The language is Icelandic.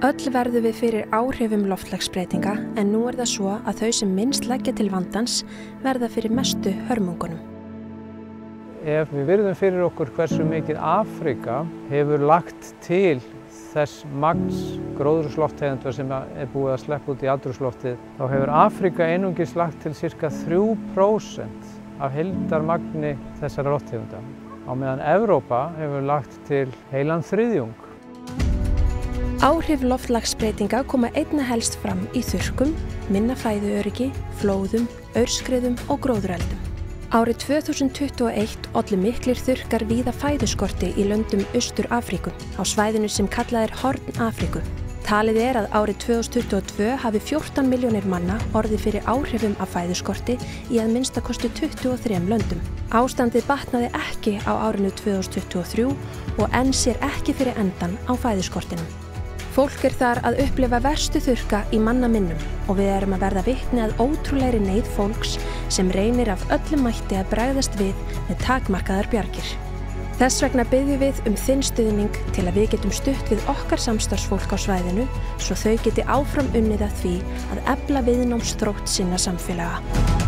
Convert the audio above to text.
Öll verðum við fyrir áhrifum loftslagsbreytinga en nú það svo að þau sem minnst leggja til vandans verða fyrir mestu hörmungunum. Ef við virðum fyrir okkur hversu mikið Afríka hefur lagt til þess magns gróðurhúsalofttegunda sem búið að sleppa út í andrúmsloftið, þá hefur Afríka einungis lagt til sirka 3% af heildarmagni þessara lofttegunda. Á meðan Evrópa hefur lagt til heilan þriðjung. Áhrif loftslagsbreytinga koma einna helst fram í þurrkum, minna fæðuöryggi, flóðum, aurskriðum og gróðureldum. Árið 2021 ollu miklir þurrkar víða fæðuskorti í löndum Austur-Afríku, á svæðinu sem kallað Horn Afríku. Talið að árið 2022 hafi 14 milljónir manna orðið fyrir áhrifum af fæðuskorti í að minnstakosti 23 löndum. Ástandið batnaði ekki á árinu 2023 og enn sér ekki fyrir endan á fæðuskortinum. Fólk þar að upplifa verstu þurrka í manna minnum og við erum að verða vitni að ótrúlegri neyð fólks sem reynir af öllum mætti að bregðast við með takmarkaðar bjargir. Þess vegna biðjum við þinn stuðning til að við getum stutt við okkar samstarfsfólk á svæðinu svo þau geti áfram unnið að því að efla viðnámsþrótt sinna samfélaga.